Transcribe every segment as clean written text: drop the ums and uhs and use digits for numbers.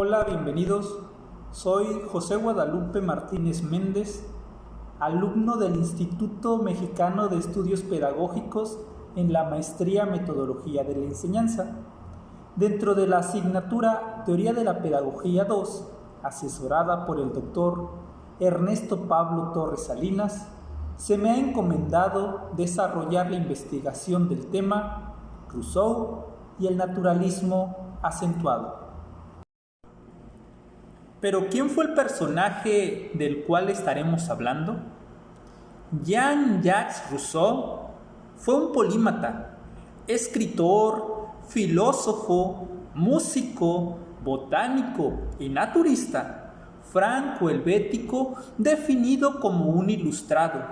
Hola, bienvenidos. Soy José Guadalupe Martínez Méndez, alumno del Instituto Mexicano de Estudios Pedagógicos en la Maestría Metodología de la Enseñanza. Dentro de la asignatura Teoría de la Pedagogía 2, asesorada por el doctor Ernesto Pablo Torres Salinas, se me ha encomendado desarrollar la investigación del tema Rousseau y el naturalismo acentuado. Pero ¿quién fue el personaje del cual estaremos hablando? Jean-Jacques Rousseau fue un polímata, escritor, filósofo, músico, botánico y naturista, franco-helvético, definido como un ilustrado,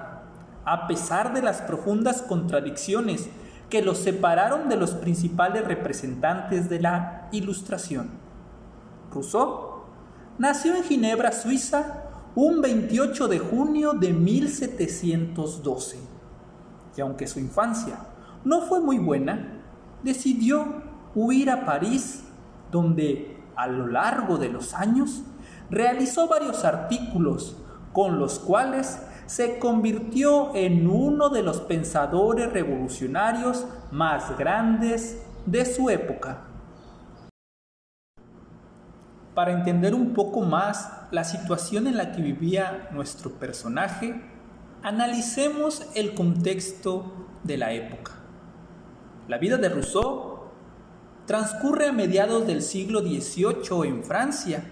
a pesar de las profundas contradicciones que lo separaron de los principales representantes de la Ilustración. Rousseau nació en Ginebra, Suiza, un 28 de junio de 1712. Y aunque su infancia no fue muy buena, decidió huir a París, donde a lo largo de los años realizó varios artículos con los cuales se convirtió en uno de los pensadores revolucionarios más grandes de su época. Para entender un poco más la situación en la que vivía nuestro personaje, analicemos el contexto de la época. La vida de Rousseau transcurre a mediados del siglo XVIII en Francia,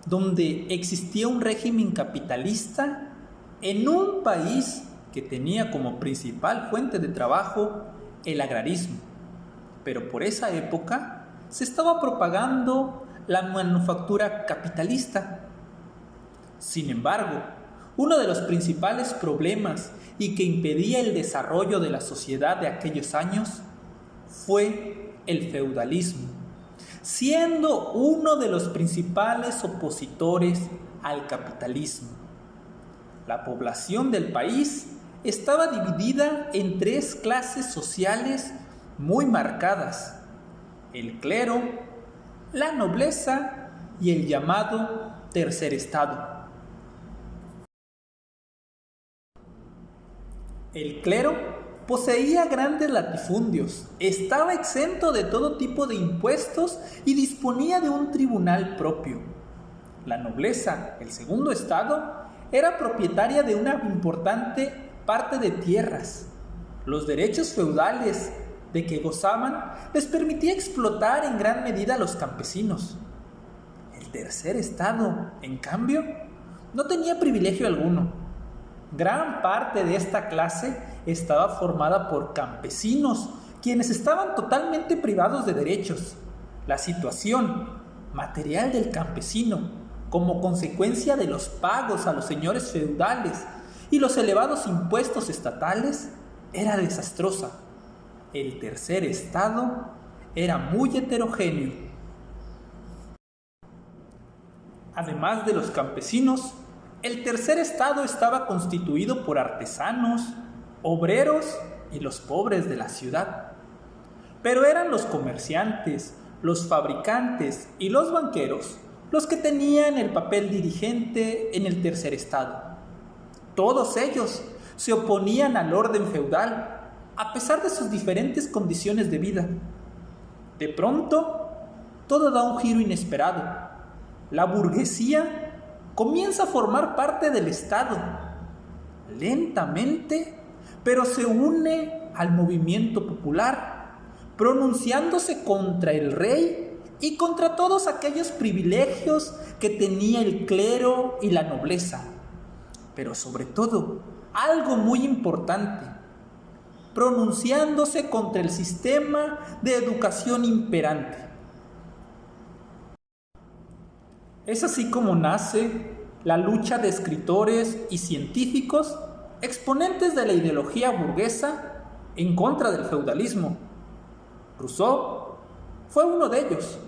donde existía un régimen capitalista en un país que tenía como principal fuente de trabajo el agrarismo. Pero por esa época se estaba propagando la manufactura capitalista. Sin embargo, uno de los principales problemas y que impedía el desarrollo de la sociedad de aquellos años fue el feudalismo, siendo uno de los principales opositores al capitalismo. La población del país estaba dividida en tres clases sociales muy marcadas: el clero, la nobleza y el llamado tercer estado. El clero poseía grandes latifundios, estaba exento de todo tipo de impuestos y disponía de un tribunal propio. La nobleza, el segundo estado, era propietaria de una importante parte de tierras. Los derechos feudales de que gozaban les permitía explotar en gran medida a los campesinos. El tercer estado, en cambio, no tenía privilegio alguno. Gran parte de esta clase estaba formada por campesinos, quienes estaban totalmente privados de derechos. La situación material del campesino, como consecuencia de los pagos a los señores feudales y los elevados impuestos estatales, era desastrosa. El tercer estado era muy heterogéneo. Además de los campesinos, el tercer estado estaba constituido por artesanos, obreros y los pobres de la ciudad. Pero eran los comerciantes, los fabricantes y los banqueros los que tenían el papel dirigente en el tercer estado. Todos ellos se oponían al orden feudal, a pesar de sus diferentes condiciones de vida. De pronto, todo da un giro inesperado. La burguesía comienza a formar parte del Estado. Lentamente, pero se une al movimiento popular, pronunciándose contra el rey y contra todos aquellos privilegios que tenía el clero y la nobleza. Pero sobre todo, algo muy importante, pronunciándose contra el sistema de educación imperante. Es así como nace la lucha de escritores y científicos exponentes de la ideología burguesa en contra del feudalismo. Rousseau fue uno de ellos.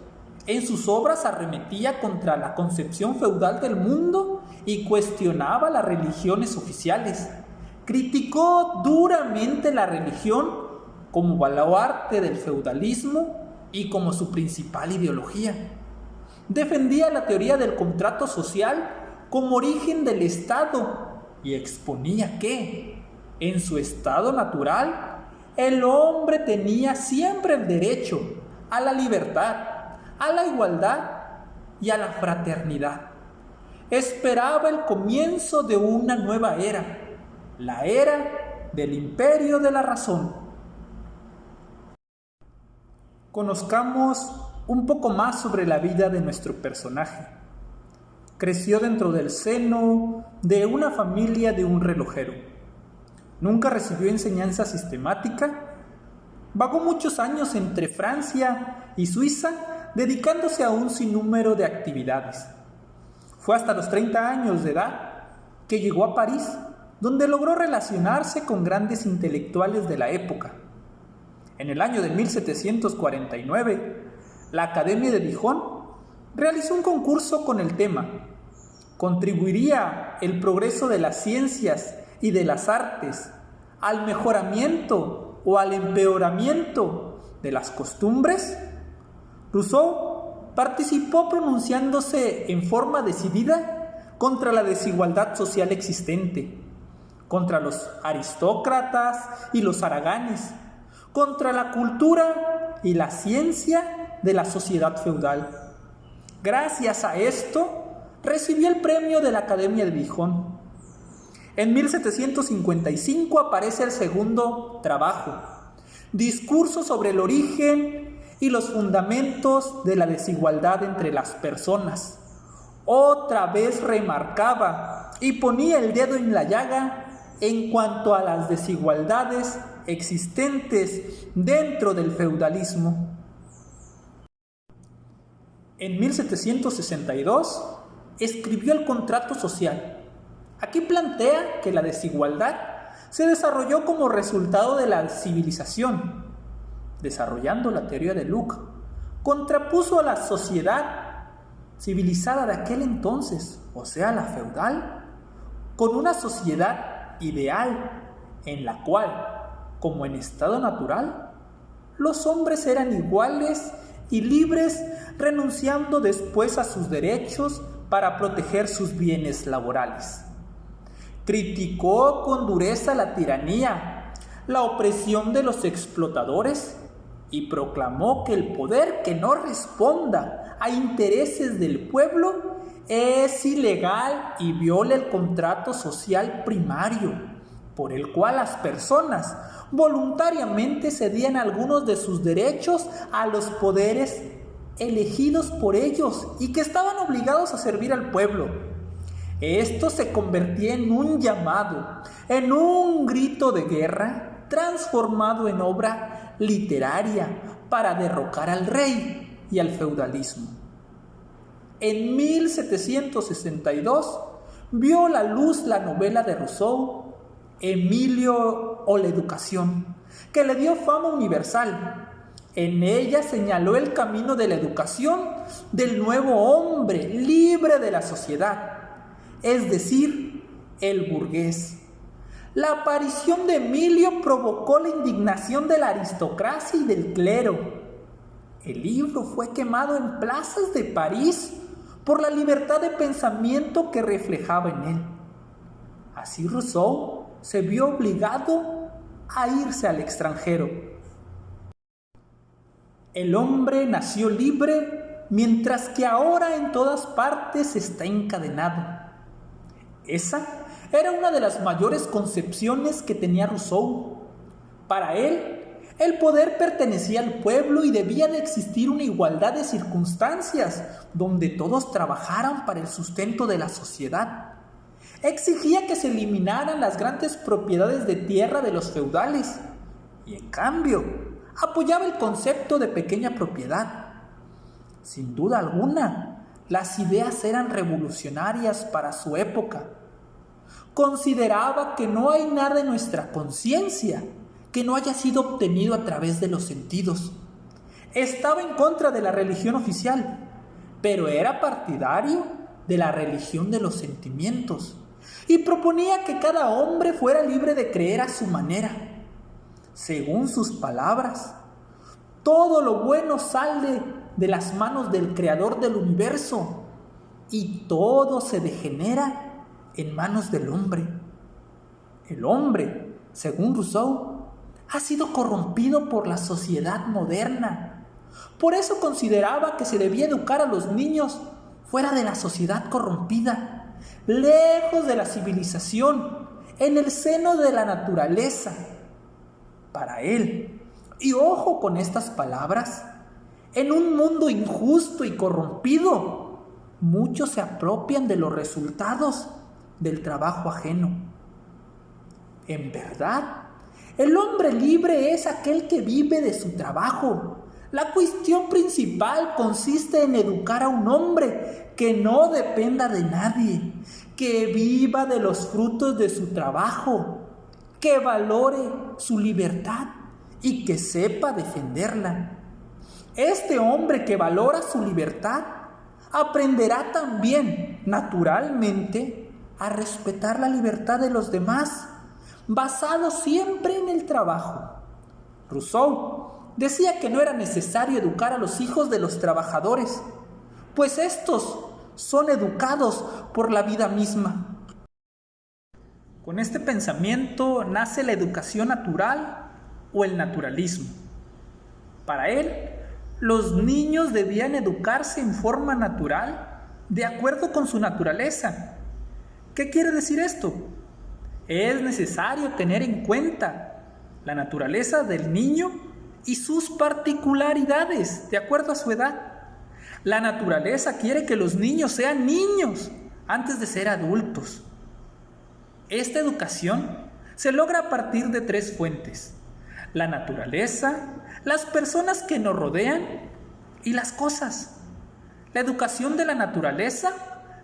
En sus obras arremetía contra la concepción feudal del mundo y cuestionaba las religiones oficiales. Criticó duramente la religión como baluarte del feudalismo y como su principal ideología. defendía la teoría del contrato social como origen del Estado y exponía que, en su estado natural, el hombre tenía siempre el derecho a la libertad, a la igualdad y a la fraternidad. Esperaba el comienzo de una nueva era, la era del imperio de la razón. Conozcamos un poco más sobre la vida de nuestro personaje. Creció dentro del seno de una familia de un relojero. Nunca recibió enseñanza sistemática. Vagó muchos años entre Francia y Suiza, dedicándose a un sinnúmero de actividades. Fue hasta los 30 años de edad que llegó a París, donde logró relacionarse con grandes intelectuales de la época. En el año de 1749, la Academia de Dijon realizó un concurso con el tema: ¿contribuiría el progreso de las ciencias y de las artes al mejoramiento o al empeoramiento de las costumbres? Rousseau participó pronunciándose en forma decidida contra la desigualdad social existente, contra los aristócratas y los haraganes, contra la cultura y la ciencia de la sociedad feudal. Gracias a esto, recibió el premio de la Academia de Dijon. En 1755 aparece el segundo trabajo, Discurso sobre el origen y los fundamentos de la desigualdad entre las personas. Otra vez remarcaba y ponía el dedo en la llaga en cuanto a las desigualdades existentes dentro del feudalismo. En 1762 escribió el Contrato Social. Aquí plantea que la desigualdad se desarrolló como resultado de la civilización. Desarrollando la teoría de Locke, contrapuso a la sociedad civilizada de aquel entonces, o sea, la feudal, con una sociedad ideal en la cual, como en estado natural, los hombres eran iguales y libres, renunciando después a sus derechos para proteger sus bienes laborales. Criticó con dureza la tiranía, la opresión de los explotadores y proclamó que el poder que no responda a intereses del pueblo es ilegal y viola el contrato social primario, por el cual las personas voluntariamente cedían algunos de sus derechos a los poderes elegidos por ellos y que estaban obligados a servir al pueblo. Esto se convertía en un llamado, en un grito de guerra transformado en obra literaria para derrocar al rey y al feudalismo. En 1762 vio la luz la novela de Rousseau, Emilio o la educación, que le dio fama universal. En ella señaló el camino de la educación del nuevo hombre libre de la sociedad, es decir, el burgués. La aparición de Emilio provocó la indignación de la aristocracia y del clero. El libro fue quemado en plazas de París por la libertad de pensamiento que reflejaba en él. Así Rousseau se vio obligado a irse al extranjero. El hombre nació libre, mientras que ahora en todas partes está encadenado. Esa era una de las mayores concepciones que tenía Rousseau. Para él, el poder pertenecía al pueblo y debía de existir una igualdad de circunstancias donde todos trabajaran para el sustento de la sociedad. Exigía que se eliminaran las grandes propiedades de tierra de los feudales y, en cambio, apoyaba el concepto de pequeña propiedad. Sin duda alguna, las ideas eran revolucionarias para su época. Consideraba que no hay nada en nuestra conciencia que no haya sido obtenido a través de los sentidos. Estaba en contra de la religión oficial, pero era partidario de la religión de los sentimientos y proponía que cada hombre fuera libre de creer a su manera. Según sus palabras, todo lo bueno sale de las manos del creador del universo y todo se degenera en manos del hombre. El hombre, según Rousseau, ha sido corrompido por la sociedad moderna. Por eso consideraba que se debía educar a los niños fuera de la sociedad corrompida, lejos de la civilización, en el seno de la naturaleza. Para él, y ojo con estas palabras, en un mundo injusto y corrompido, muchos se apropian de los resultados del trabajo ajeno. En verdad, el hombre libre es aquel que vive de su trabajo. La cuestión principal consiste en educar a un hombre que no dependa de nadie, que viva de los frutos de su trabajo, que valore su libertad y que sepa defenderla. Este hombre que valora su libertad aprenderá también, naturalmente, a respetar la libertad de los demás, basado siempre en el trabajo. Rousseau decía que no era necesario educar a los hijos de los trabajadores, pues estos son educados por la vida misma. Con este pensamiento nace la educación natural o el naturalismo. Para él, los niños debían educarse en forma natural, de acuerdo con su naturaleza. ¿Qué quiere decir esto? Es necesario tener en cuenta la naturaleza del niño y sus particularidades, de acuerdo a su edad. La naturaleza quiere que los niños sean niños antes de ser adultos. Esta educación se logra a partir de 3 fuentes: la naturaleza, las personas que nos rodean y las cosas. La educación de la naturaleza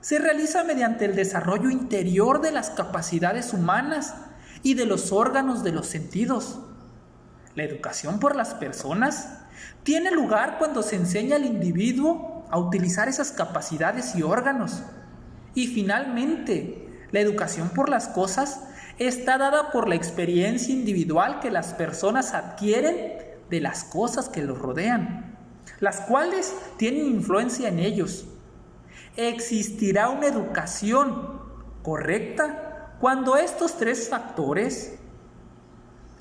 se realiza mediante el desarrollo interior de las capacidades humanas y de los órganos de los sentidos. La educación por las personas tiene lugar cuando se enseña al individuo a utilizar esas capacidades y órganos. Y finalmente, la educación por las cosas está dada por la experiencia individual que las personas adquieren de las cosas que los rodean, las cuales tienen influencia en ellos. Existirá una educación correcta cuando estos 3 factores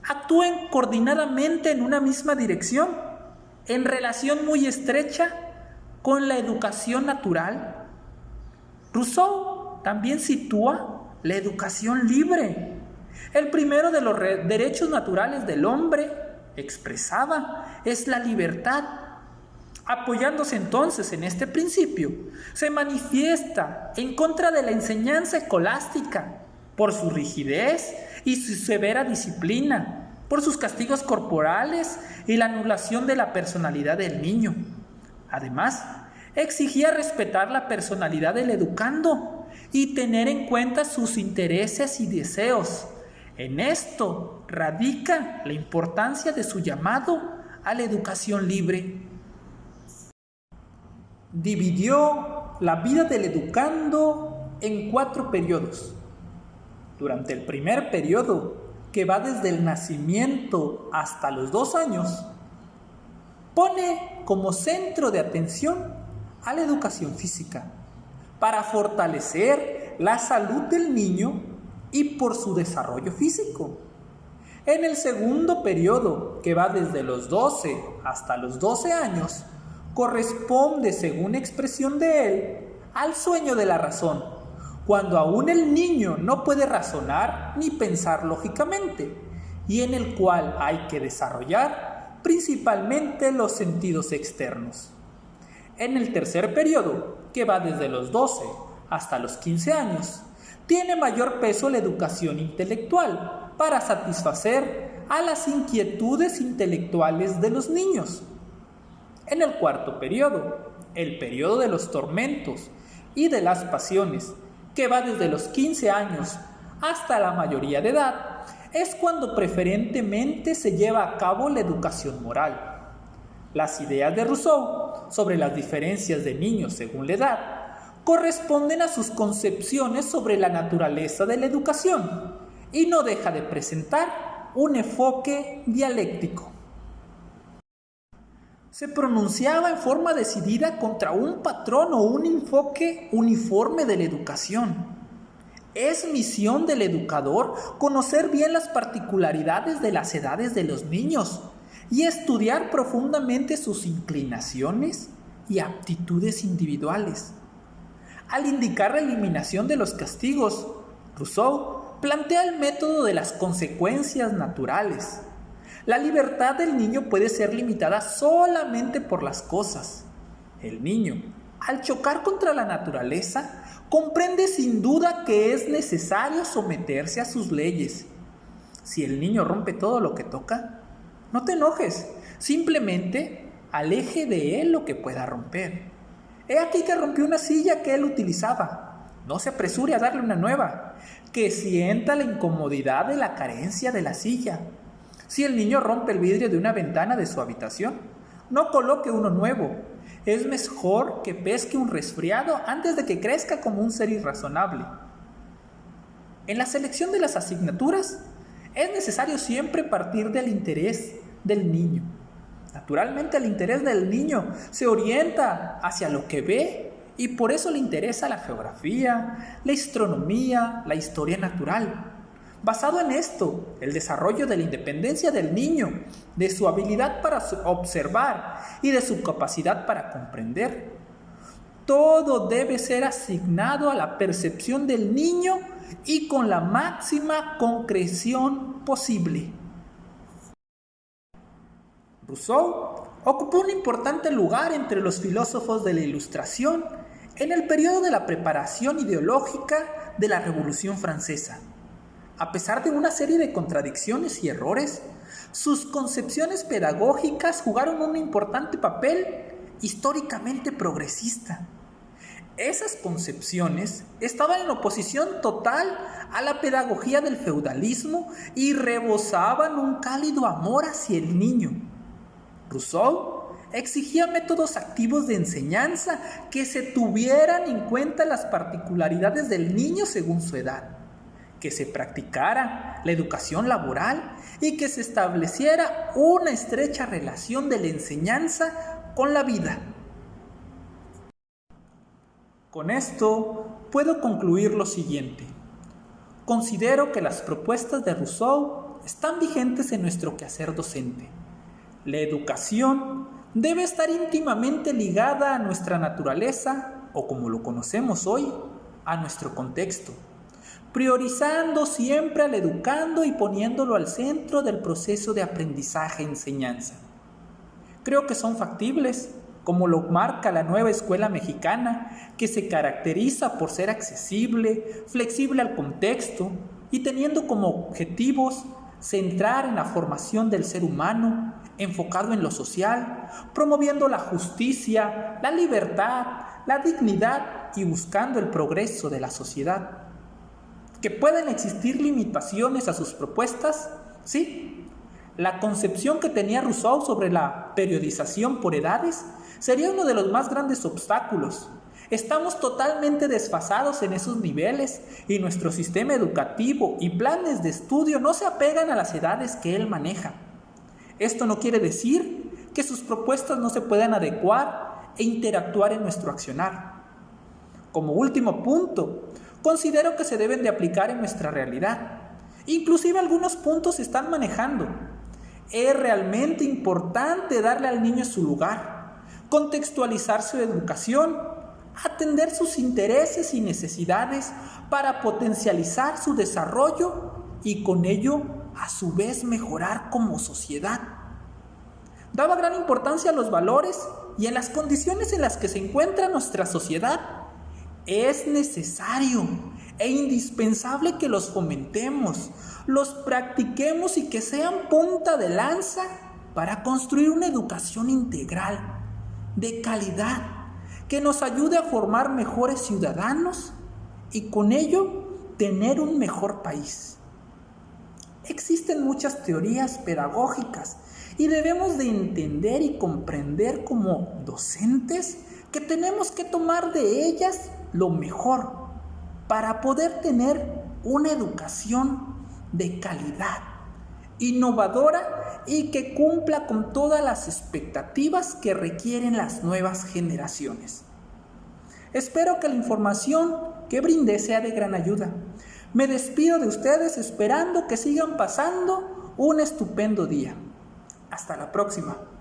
actúen coordinadamente en una misma dirección, en relación muy estrecha con la educación natural. Rousseau también sitúa la educación libre. El primero de los derechos naturales del hombre, expresaba, es la libertad. Apoyándose entonces en este principio, se manifiesta en contra de la enseñanza escolástica por su rigidez y su severa disciplina, por sus castigos corporales y la anulación de la personalidad del niño. Además, exigía respetar la personalidad del educando y tener en cuenta sus intereses y deseos. En esto radica la importancia de su llamado a la educación libre. Dividió la vida del educando en 4 periodos. Durante el primer periodo, que va desde el nacimiento hasta los 2 años, pone como centro de atención a la educación física, para fortalecer la salud del niño y por su desarrollo físico. En el segundo periodo, que va desde los 12 hasta los 12 años, corresponde, según expresión de él, al sueño de la razón, cuando aún el niño no puede razonar ni pensar lógicamente, y en el cual hay que desarrollar principalmente los sentidos externos. En el tercer periodo, que va desde los 12 hasta los 15 años, tiene mayor peso la educación intelectual para satisfacer a las inquietudes intelectuales de los niños. En el cuarto periodo, el periodo de los tormentos y de las pasiones, que va desde los 15 años hasta la mayoría de edad, es cuando preferentemente se lleva a cabo la educación moral. Las ideas de Rousseau sobre las diferencias de niños según la edad corresponden a sus concepciones sobre la naturaleza de la educación y no deja de presentar un enfoque dialéctico. se pronunciaba en forma decidida contra un patrón o un enfoque uniforme de la educación. Es misión del educador conocer bien las particularidades de las edades de los niños y estudiar profundamente sus inclinaciones y aptitudes individuales. Al indicar la eliminación de los castigos, Rousseau plantea el método de las consecuencias naturales. La libertad del niño puede ser limitada solamente por las cosas. El niño, al chocar contra la naturaleza, comprende sin duda que es necesario someterse a sus leyes. Si el niño rompe todo lo que toca, no te enojes, simplemente aleje de él lo que pueda romper. He aquí que rompió una silla que él utilizaba. No se apresure a darle una nueva, que sienta la incomodidad de la carencia de la silla. Si el niño rompe el vidrio de una ventana de su habitación, no coloque uno nuevo. Es mejor que pesque un resfriado antes de que crezca como un ser irrazonable. En la selección de las asignaturas, es necesario siempre partir del interés del niño. Naturalmente, el interés del niño se orienta hacia lo que ve y por eso le interesa la geografía, la astronomía, la historia natural. Basado en esto, el desarrollo de la independencia del niño, de su habilidad para observar y de su capacidad para comprender, todo debe ser asignado a la percepción del niño y con la máxima concreción posible. Rousseau ocupó un importante lugar entre los filósofos de la Ilustración en el periodo de la preparación ideológica de la Revolución Francesa. A pesar de una serie de contradicciones y errores, sus concepciones pedagógicas jugaron un importante papel históricamente progresista. Esas concepciones estaban en oposición total a la pedagogía del feudalismo y rebosaban un cálido amor hacia el niño. Rousseau exigía métodos activos de enseñanza que se tuvieran en cuenta las particularidades del niño según su edad, que se practicara la educación laboral y que se estableciera una estrecha relación de la enseñanza con la vida. Con esto puedo concluir lo siguiente. Considero que las propuestas de Rousseau están vigentes en nuestro quehacer docente. La educación debe estar íntimamente ligada a nuestra naturaleza, o como lo conocemos hoy, a nuestro contexto, priorizando siempre al educando y poniéndolo al centro del proceso de aprendizaje-enseñanza. Creo que son factibles, como lo marca la nueva escuela mexicana, que se caracteriza por ser accesible, flexible al contexto y teniendo como objetivos centrar en la formación del ser humano, enfocado en lo social, promoviendo la justicia, la libertad, la dignidad y buscando el progreso de la sociedad. ¿Que pueden existir limitaciones a sus propuestas? Sí. La concepción que tenía Rousseau sobre la periodización por edades sería uno de los más grandes obstáculos. Estamos totalmente desfasados en esos niveles y nuestro sistema educativo y planes de estudio no se apegan a las edades que él maneja. Esto no quiere decir que sus propuestas no se puedan adecuar e interactuar en nuestro accionar. Como último punto, considero que se deben de aplicar en nuestra realidad. Inclusive algunos puntos se están manejando. Es realmente importante darle al niño su lugar, contextualizar su educación, atender sus intereses y necesidades para potencializar su desarrollo y con ello, a su vez, mejorar como sociedad. Daba gran importancia a los valores y en las condiciones en las que se encuentra nuestra sociedad. Es necesario e indispensable que los fomentemos, los practiquemos y que sean punta de lanza para construir una educación integral, de calidad, que nos ayude a formar mejores ciudadanos y con ello tener un mejor país. Existen muchas teorías pedagógicas y debemos de entender y comprender como docentes que tenemos que tomar de ellas lo mejor para poder tener una educación de calidad, innovadora y que cumpla con todas las expectativas que requieren las nuevas generaciones. Espero que la información que brindé sea de gran ayuda. Me despido de ustedes esperando que sigan pasando un estupendo día. Hasta la próxima.